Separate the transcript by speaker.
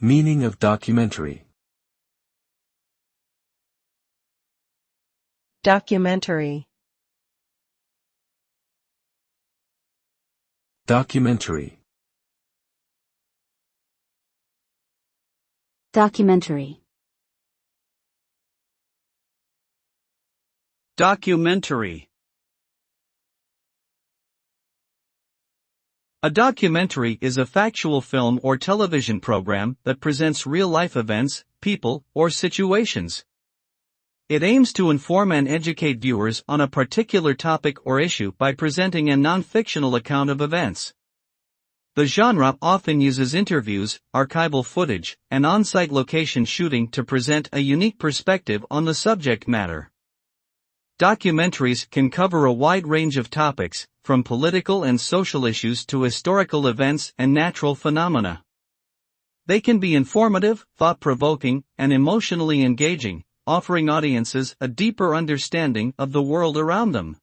Speaker 1: Meaning of documentary.
Speaker 2: Documentary.
Speaker 1: Documentary.
Speaker 3: Documentary.
Speaker 4: Documentary. A documentary is a factual film or television program that presents real-life events, people, or situations. It aims to inform and educate viewers on a particular topic or issue by presenting a non-fictional account of events. The genre often uses interviews, archival footage, and on-site location shooting to present a unique perspective on the subject matter. Documentaries can cover a wide range of topics, from political and social issues to historical events and natural phenomena. They can be informative, thought-provoking, and emotionally engaging, offering audiences a deeper understanding of the world around them.